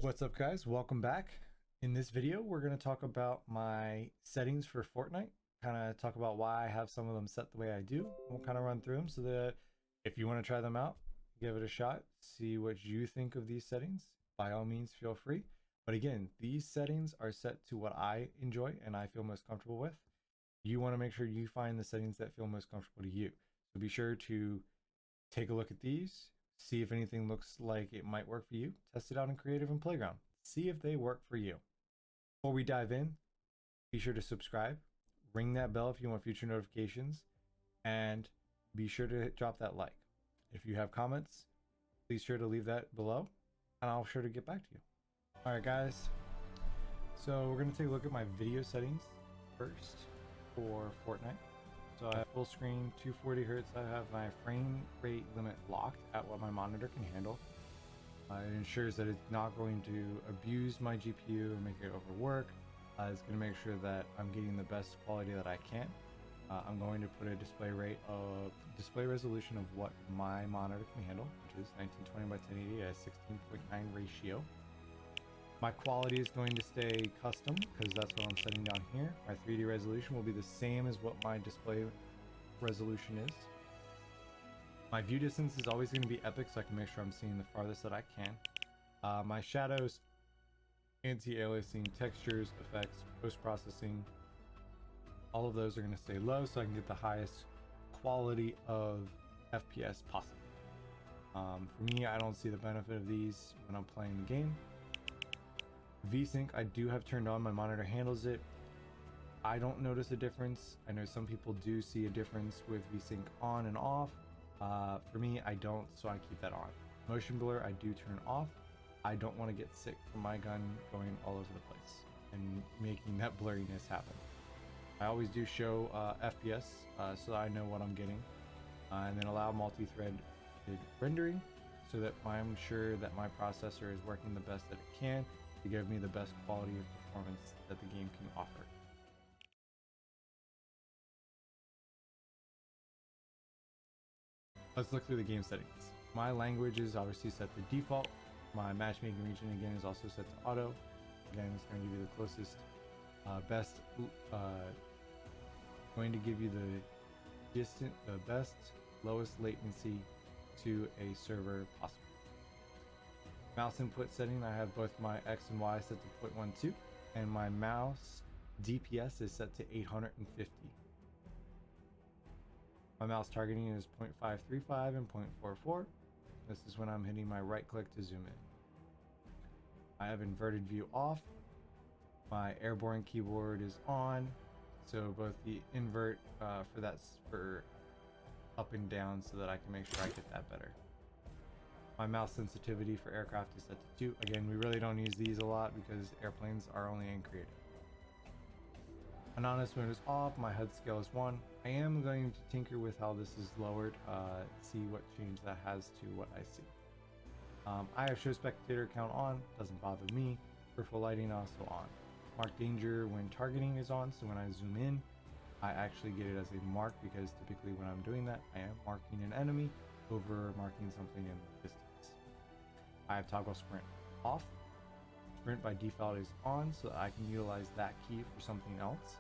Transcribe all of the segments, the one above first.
What's up, guys? Welcome back. In this video, we're going to talk about my settings for Fortnite, kind of talk about why I have some of them set the way I do. We'll kind of run through them so that if you want to try them out, give it a shot, see what you think of these settings. By all means, feel free. But again, these settings are set to what I enjoy and I feel most comfortable with. You want to make sure you find the settings that feel most comfortable to you. So be sure to take a look at these, see if anything looks like it might work for you, test it out in Creative and Playground, see if they work for you. Before we dive in, be sure to subscribe, ring that bell if you want future notifications, and be sure to drop that like. If you have comments, please sure to leave that below, and I'll sure to get back to you. All right, guys, so we're going to take a look at my video settings first for Fortnite. So I have full screen, 240 hertz. I have my frame rate limit locked at what my monitor can handle. It ensures that it's not going to abuse my GPU and make it overwork. It's going to make sure that I'm getting the best quality that I can. I'm going to put a display resolution of what my monitor can handle, which is 1920 by 1080 at 16.9 ratio. My quality is going to stay custom because that's what I'm setting down here. My 3D resolution will be the same as what my display resolution is. My view distance is always going to be epic, so I can make sure I'm seeing the farthest that I can. My shadows, anti-aliasing, textures, effects, post-processing, all of those are going to stay low so I can get the highest quality of FPS possible. For me, I don't see the benefit of these when I'm playing the game. VSync I do have turned on. My monitor handles it. I don't notice a difference. I know some people do see a difference with VSync on and off. For me, I don't, so I keep that on. Motion blur I do turn off. I don't want to get sick from my gun going all over the place and making that blurriness happen. I always do show FPS so that I know what I'm getting, and then allow multi-thread rendering so that I'm sure that my processor is working the best that it can to give me the best quality of performance that the game can offer. Let's look through the game settings. My language is obviously set to default. My matchmaking region again is also set to auto. Again, it's going to give you the closest, best, going to give you the best, lowest latency to a server possible. Mouse input setting, I have both my X and Y set to 0.12 and my mouse DPS is set to 850. My mouse targeting is 0.535 and 0.44. This is when I'm hitting my right click to zoom in. I have inverted view off. My airborne keyboard is on. So both the invert for up and down so that I can make sure I get that better. My mouse sensitivity for aircraft is set to 2. Again, we really don't use these a lot because airplanes are only in creative. Anonymous mode is off. My HUD scale is 1. I am going to tinker with how this is lowered, see what change that has to what I see. I have show spectator count on, doesn't bother me. Peripheral lighting also on. Mark danger when targeting is on, so when I zoom in, I actually get it as a mark because typically when I'm doing that, I am marking an enemy over marking something in the distance. I have toggle sprint off. Sprint by default is on so that I can utilize that key for something else.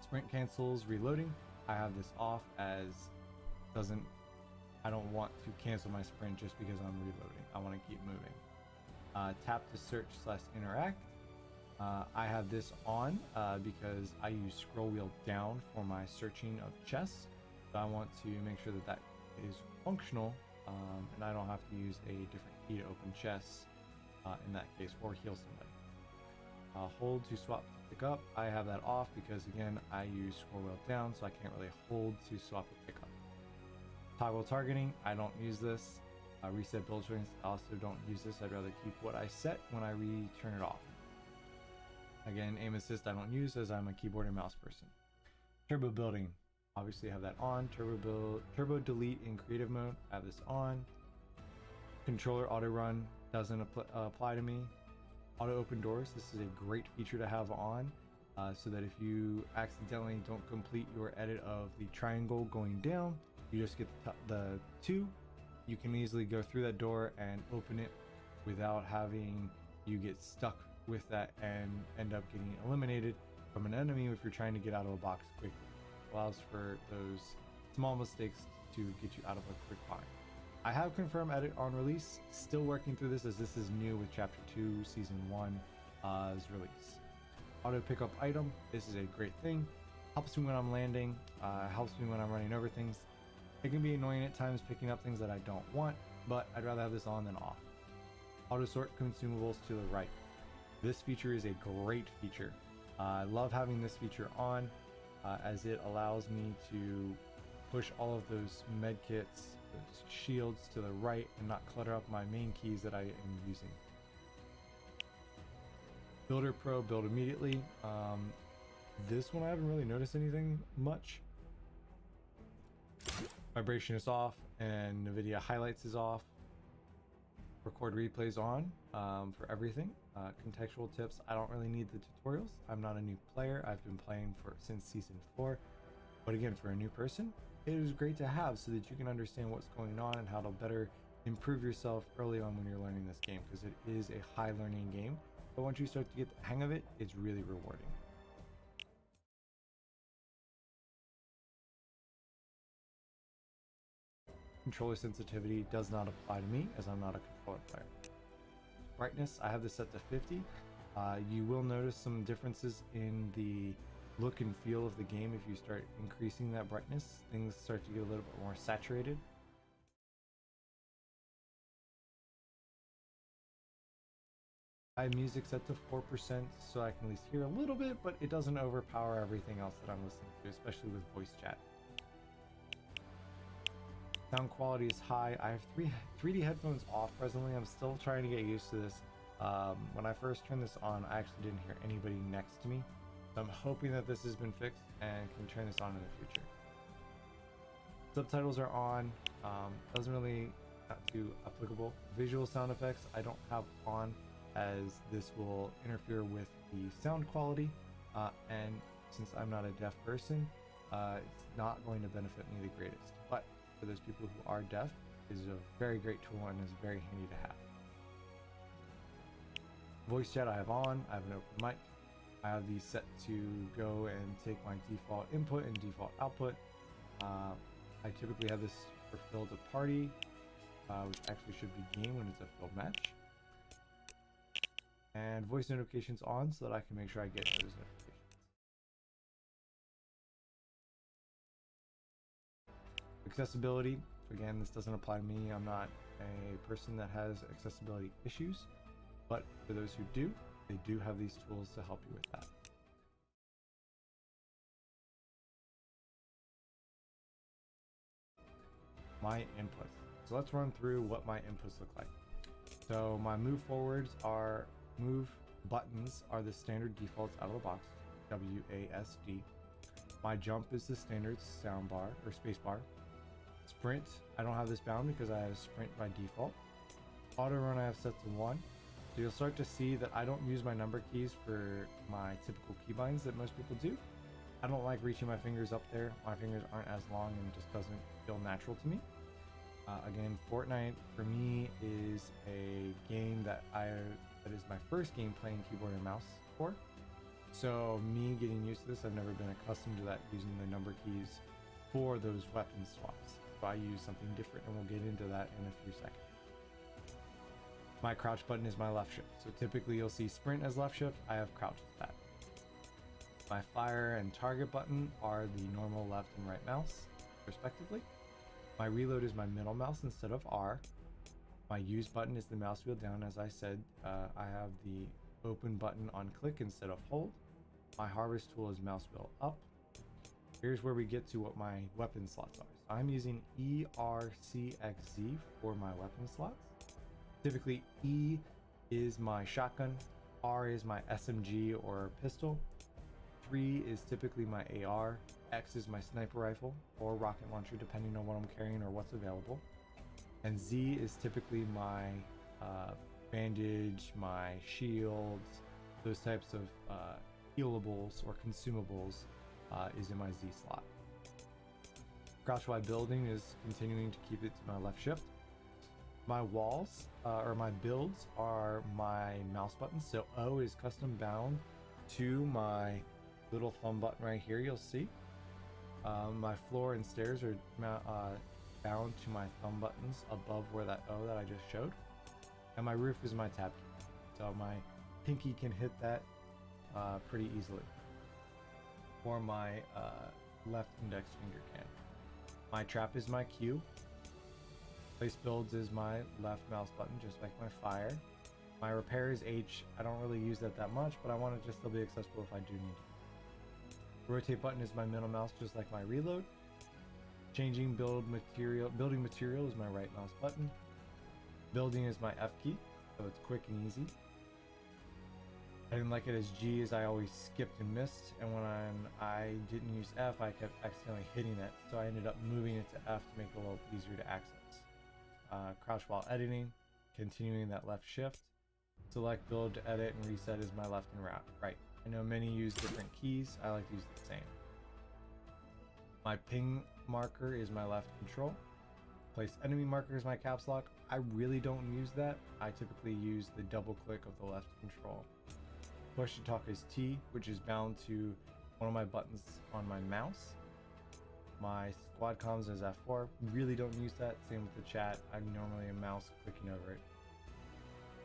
Sprint cancels reloading. I have this off as I don't want to cancel my sprint just because I'm reloading. I want to keep moving. Tap to search / interact. I have this on because I use scroll wheel down for my searching of chests. So I want to make sure that that is functional and I don't have to use a different key to open chests in that case or heal somebody. Hold to swap to pick up. I have that off because again I use scroll wheel down so I can't really hold to swap to pick up. Toggle targeting, I don't use this. Reset build joints, I also don't use this. I'd rather keep what I set when I turn it off. Again, aim assist I don't use as I'm a keyboard and mouse person. Turbo building, obviously have that on. Turbo delete in creative mode, have this on. Controller auto run doesn't apply to me. Auto open doors, this is a great feature to have on so that if you accidentally don't complete your edit of the triangle going down, you just get the 2. You can easily go through that door and open it without having you get stuck with that and end up getting eliminated from an enemy if you're trying to get out of a box quickly. It allows for those small mistakes to get you out of a quick bind. I have confirmed edit on release, still working through this as this is new with chapter 2 season 1's release. Auto pickup item, this is a great thing, helps me when I'm landing, helps me when I'm running over things. It can be annoying at times picking up things that I don't want, but I'd rather have this on than off. Auto sort consumables to the right. This feature is a great feature. I love having this feature on as it allows me to push all of those med kits, those shields to the right and not clutter up my main keys that I am using. Builder Pro, build immediately. This one I haven't really noticed anything much. Vibration is off and NVIDIA highlights is off. Record replays on for everything. Contextual tips, I don't really need the tutorials. I'm not a new player. I've been playing since season 4. But again, for a new person, it is great to have so that you can understand what's going on and how to better improve yourself early on when you're learning this game, because it is a high learning game. But once you start to get the hang of it, it's really rewarding. Controller sensitivity does not apply to me as I'm not a controller player. Brightness, I have this set to 50. You will notice some differences in the look and feel of the game if you start increasing that brightness. Things start to get a little bit more saturated. I have music set to 4% so I can at least hear a little bit, but it doesn't overpower everything else that I'm listening to, especially with voice chat. Sound quality is high. I have 3D headphones off presently. I'm still trying to get used to this. When I first turned this on, I actually didn't hear anybody next to me. So I'm hoping that this has been fixed and can turn this on in the future. Subtitles are on. Doesn't really not too applicable. Visual sound effects I don't have on as this will interfere with the sound quality. And since I'm not a deaf person, it's not going to benefit me the greatest. But for those people who are deaf, it is a very great tool and is very handy to have. Voice chat I have on. I have an open mic. I have these set to go and take my default input and default output. I typically have this for fill to party, which actually should be game when it's a filled match. And voice notifications on so that I can make sure I get those notifications. Accessibility, again, this doesn't apply to me. I'm not a person that has accessibility issues, but for those who do, they do have these tools to help you with that. My inputs. So let's run through what my inputs look like. So my move buttons are the standard defaults out of the box, WASD. My jump is the standard sound bar or space bar. Sprint, I don't have this bound because I have sprint by default. Auto run I have set to 1. So you'll start to see that I don't use my number keys for my typical keybinds that most people do. I don't like reaching my fingers up there. My fingers aren't as long and it just doesn't feel natural to me. Again, Fortnite for me is a game that is my first game playing keyboard and mouse for. So me getting used to this, I've never been accustomed to that, using the number keys for those weapon swaps. So I use something different and we'll get into that in a few seconds. My crouch button is my left shift. So typically you'll see sprint as left shift, I have crouch as that. My fire and target button are the normal left and right mouse, respectively. My reload is my middle mouse instead of R. My use button is the mouse wheel down. As I said, I have the open button on click instead of hold. My harvest tool is mouse wheel up. Here's where we get to what my weapon slots are. So I'm using ERCXZ for my weapon slots. Typically E is my shotgun, R is my SMG or pistol, 3 is typically my AR, X is my sniper rifle or rocket launcher depending on what I'm carrying or what's available, and Z is typically my bandage, my shields, those types of healables or consumables is in my Z slot. Crouch while building is continuing to keep it to my left shift. My walls or my builds are my mouse buttons. So O is custom bound to my little thumb button right here, you'll see. My floor and stairs are bound to my thumb buttons above where that O that I just showed. And my roof is my tab key. So my pinky can hit that pretty easily. Or my left index finger can. My trap is my Q. Place builds is my left mouse button, just like my fire. My repair is H. I don't really use that much, but I want it to still be accessible if I do need it. Rotate button is my middle mouse, just like my reload. Changing building material is my right mouse button. Building is my F key, so it's quick and easy. I didn't like it as G, as I always skipped and missed, and when I didn't use F, I kept accidentally hitting it, so I ended up moving it to F to make it a little easier to access. Crouch while editing, continuing that left shift. Select, build, to edit, and reset is my left and right. I know many use different keys, I like to use the same. My ping marker is my left control. Place enemy marker is my caps lock. I really don't use that. I typically use the double click of the left control. Push to talk is T, which is bound to one of my buttons on my mouse. My squad comms is F4. Really don't use that. Same with the chat. I'm normally a mouse clicking over it.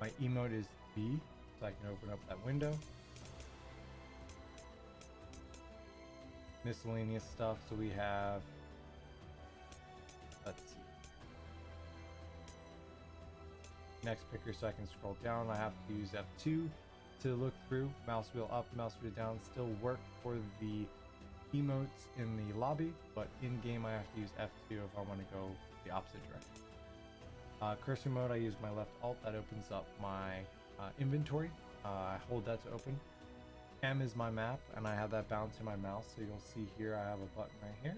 My emote is B, so I can open up that window. Miscellaneous stuff. So we have, let's see, next picker, so I can scroll down. I have to use F2 to look through. Mouse wheel up, mouse wheel down still work for the emotes in the lobby, but in game I have to use F2 if I want to go the opposite direction. Cursor mode, I use my left alt. That opens up my inventory. I hold that to open. M is my map, and I have that bound to my mouse, so you'll see here I have a button right here,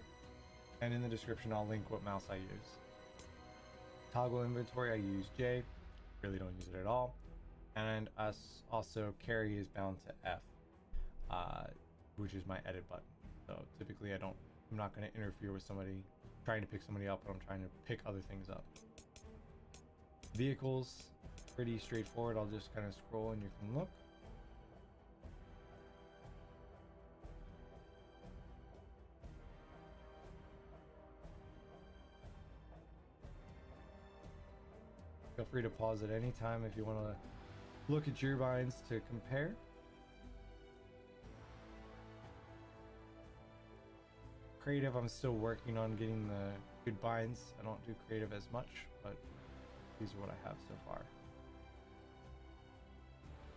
and in the description I'll link what mouse I use. Toggle inventory, I use J. Really don't use it at all. And also carry is bound to F, which is my edit button. So typically I'm not going to interfere with somebody trying to pick somebody up, but I'm trying to pick other things up. Vehicles, pretty straightforward. I'll just kind of scroll and you can look. Feel free to pause at any time if you want to look at your binds to compare. Creative, I'm still working on getting the good binds. I don't do creative as much, but these are what I have so far.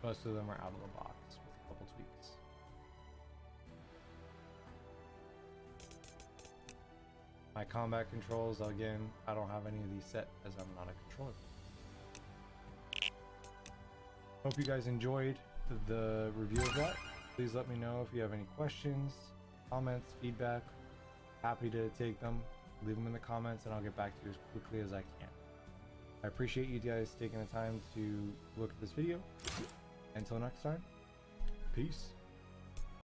Most of them are out of the box with a couple tweaks. My combat controls, again, I don't have any of these set as I'm not a controller. Hope you guys enjoyed the review of that. Please let me know if you have any questions, comments, feedback. Happy to take them. Leave them in the comments and I'll get back to you as quickly as I can. I appreciate you guys taking the time to look at this video. Until next time, peace.